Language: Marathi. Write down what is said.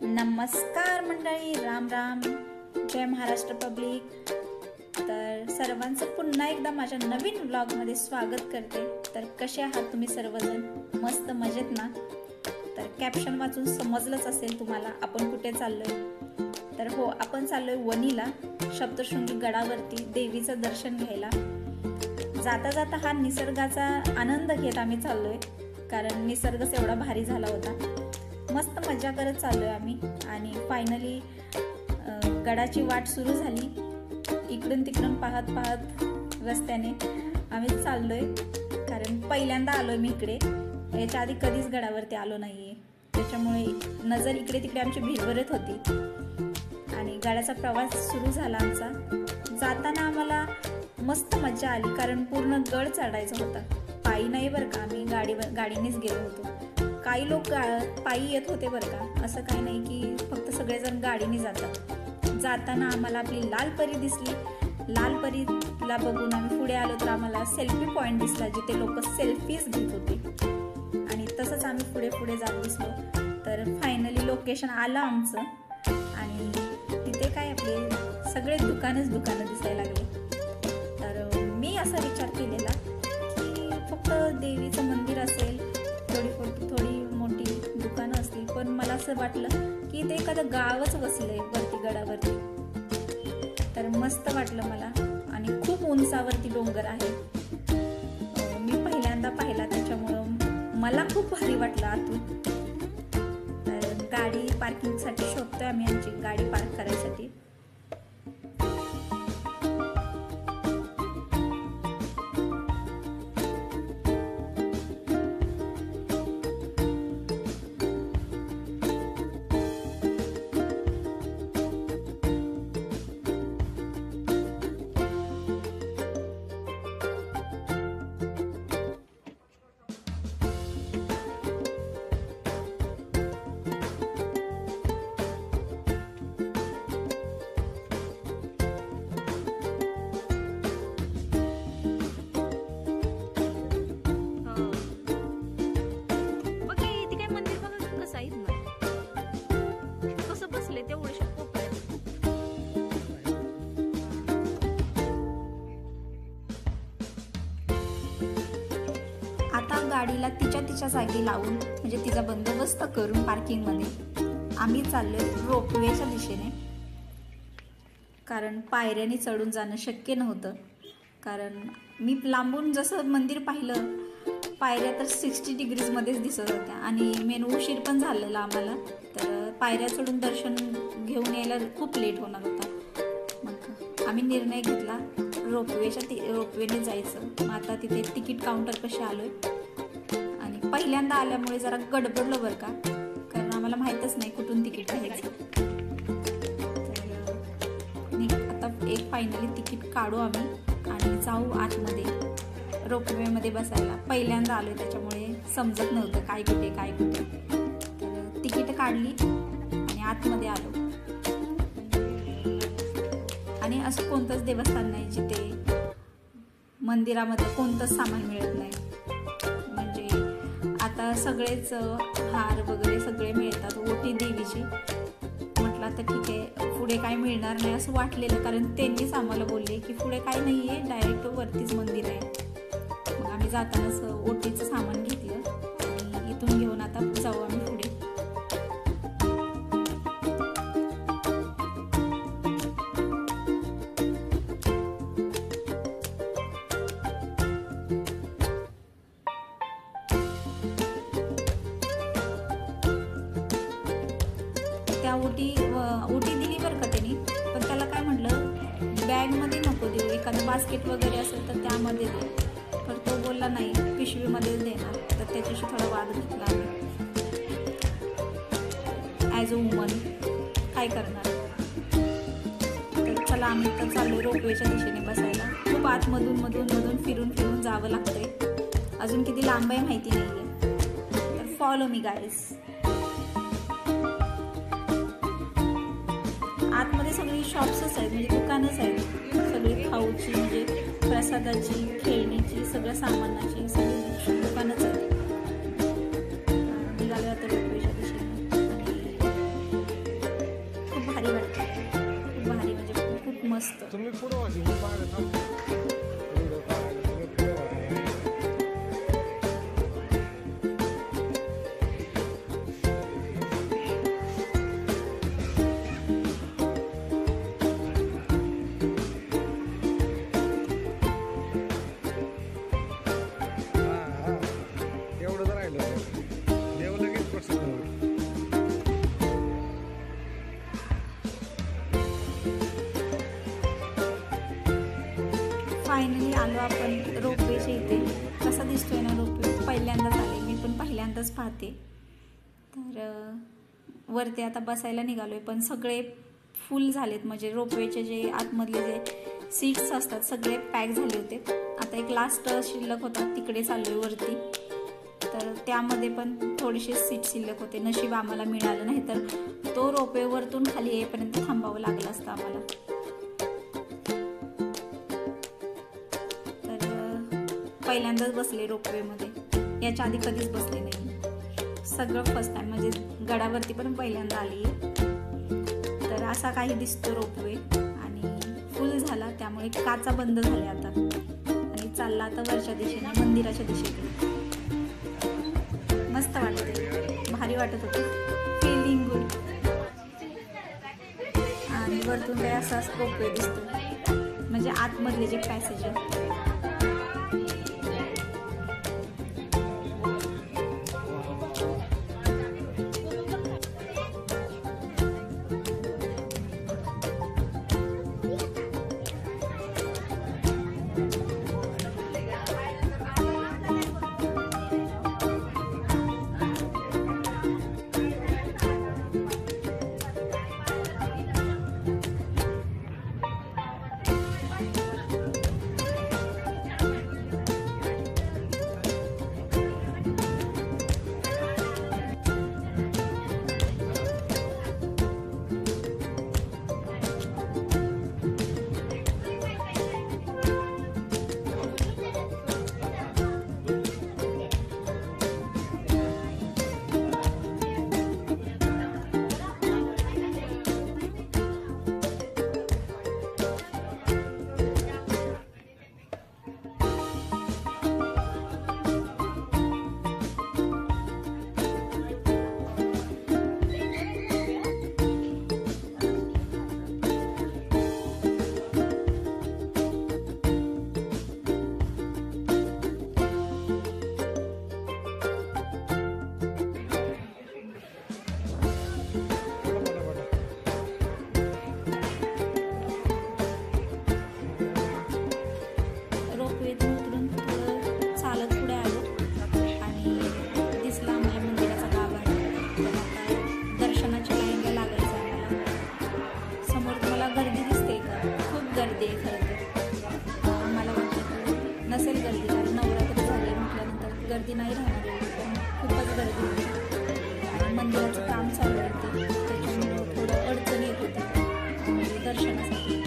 नमस्कार मंडळी, राम राम, जय महाराष्ट्र पब्लिक. तर सर्वांचं पुन्हा एकदा माझ्या नवीन व्लॉगमध्ये स्वागत करते. तर कसे आहात तुम्ही सर्वजण? मस्त मजेत ना? तर कॅप्शन वाचून समजलंच असेल तुम्हाला आपण कुठे चाललोय. तर हो, आपण चाललोय वणीला, सप्तशृंगी गडावरती देवीचं दर्शन घ्यायला. जाता जाता हा निसर्गाचा आनंद घेत आम्ही चाललोय, कारण निसर्गच एवढा भारी झाला होता. मस्त मजा करत चाललोय आम्ही. आणि फायनली गडाची वाट सुरू झाली. इकडून तिकडून पाहत पाहत रस्त्याने आम्ही चाललोय, कारण पहिल्यांदा आलोय मी इकडे. याच्या आधी कधीच गडावरती आलो नाहीये, त्याच्यामुळे नजर इकडे तिकडे आमची भिरभरत होती. आणि गडाचा प्रवास सुरू झाला आमचा. जाताना आम्हाला मस्त मजा आली, कारण पूर्ण गड चढायचा होता. पायी नाही बरं का, आम्ही गाडीनेच गेलो होतो. काही लोक पायी येत होते बरं का, असं काही नाही की फक्त सगळेजण गाडीने जातात. जाताना आम्हाला आपली लाल परी दिसली. लाल परीला बघून आम्ही पुढे आलो तर आम्हाला सेल्फी पॉईंट दिसला, जिथे लोक सेल्फीज घेत होते. आणि तसंच आम्ही पुढे पुढे जात दिसलो. तर फायनली लोकेशन आलं आमचं, आणि तिथे काय आपले सगळे दुकानं दिसायला लागले. तर मी असा विचार केलेला की फक्त देवीचं मंदिर असेल, थोडी मोठी दुकानं असतील, पण मला असं वाटलं की ते एखादं गावच वसलंय वरती गडावरती. तर मस्त वाटलं मला. आणि खूप उंचावरती डोंगर आहे. मी पहिल्यांदा पाहिला, त्याच्यामुळं मला खूप भारी वाटलं आतून. तर गाडी पार्किंगसाठी शोधतोय आम्ही, आमची गाडी पार्क करायसाठी. आता गाडीला तिच्या जागी लावून, म्हणजे तिचा बंदोबस्त करून पार्किंगमध्ये आम्ही चाललोय रोपवेच्या दिशेने. कारण पायऱ्याने चढून जाणं शक्य नव्हतं. कारण मी लांबून जसं मंदिर पाहिलं, पायऱ्या तर 60 डिग्रीजमध्येच दिसत होत्या. आणि मेन उशीर पण झालेला आम्हाला. तर पायऱ्या चढून दर्शन घेऊन यायला खूप लेट होणार होता. मग आम्ही निर्णय घेतला रोपवेने जायचं. मग आता तिथे तिकीट काउंटर कसे आलोय. आणि पहिल्यांदा आल्यामुळे जरा गडबडलो बरं का, कारण आम्हाला माहीतच नाही कुठून तिकीट घ्यायचं. तर आता एक फायनली तिकीट काढू आम्ही आणि जाऊ आतमध्ये रोपवेमध्ये बसायला. पहिल्यांदा आलोय, त्याच्यामुळे समजत नव्हतं काय कुठे. तर तिकीट काढली आणि आतमध्ये आलो. आणि असं कोणतंच देवस्थान नाही जिथे मंदिरामध्ये कोणतंच सामान मिळत नाही. म्हणजे आता सगळेच हार वगैरे सगळे मिळतात, ओटी देवीची. म्हटलं तर ठीक आहे, पुढे काय मिळणार नाही असं वाटलेलं, कारण त्यांनीच आम्हाला बोलले की पुढे काय नाही आहे, डायरेक्ट वरतीच मंदिर आहे. मग आम्ही जातानाच ओटीचं सामान घेतलं आणि इथून घेऊन आता जाऊ आम्ही पुढे. त्या ओटी दिली बरं का त्यांनी, पण त्याला काय म्हटलं, बॅगमध्ये नको देऊ, एखादं बास्केट वगैरे असेल तर त्यामध्ये दे. तर तो बोलला नाही, पिशवीमध्येच देणार. तर त्याच्याशी थोडा वाद घेतला आम्ही. ॲज अ वुमन काय करणार. तर चला, आम्ही तर चाललो रोपवेच्या दिशेने बसायला. खूप आतमधून फिरून जावं लागतंय. अजून किती लांब आहे माहिती नाही आहे. तर फॉलो मी गाईज. आतमध्ये सगळी शॉप्सच आहेत, म्हणजे दुकानच आहेत. सगळी खाऊची, म्हणजे प्रसादाची, खेळणीची, सगळं सामानाची सगळी दुकानच आहेत. निघाले आता रोपवेच्या दिशेने. आणि मस्त. तुम्ही पुढे वाटली मी मागे थांबतो व्हिडिओ काढायला तुम्ही पुढे वाटली. एवढंच राहिलं देव लगेच प्रसन्न होईल. फायनली आलो आपण रोपवेच्या इथे. कसा दिसतोय ना रोपवे, पहिल्यांदाच आले मी, पण पहिल्यांदाच पाहते. तर वरती आता बसायला निघालोय, पण सगळे फुल झालेत. म्हणजे रोपवेचे जे आतमधले जे सीट्स असतात सगळे पॅक झाले होते. आता एक लास्ट शिल्लक होता, तिकडे चाललोय वरती. तर त्यामध्ये पण थोडेसे सीट शिल्लक होते. नशीब आम्हाला मिळालं नाही, तर तो रोपवे वरतून खाली येईपर्यंत थांबावं लागलं असतं आम्हाला. पहिल्यांदाच बसले रोपवेमध्ये, याच्या आधी कधीच बसले नाही. सगळं फर्स्ट टाइम, म्हणजे गडावरती पण पहिल्यांदा आली. तर असा काही दिसतो रोपवे, आणि फुल झाला त्यामुळे काचा बंद झाल्या आता, आणि चालला आता वरच्या दिशेने, मंदिराच्या दिशेकडे. मस्त वाटते, भारी वाटत होतं, फिलिंग गुड. आणि वरतून काही असाच रोपवे दिसतो, म्हणजे आतमधले जे पॅसेज आहे. नसेल गर्दी, कारण नवरात्री झाली म्हटल्यानंतर गर्दी नाही राहणार, खूपच गर्दी होती. मंदिराचं काम चालू होते, त्याच्यामुळे थोडं अडचण येत होती दर्शनासाठी.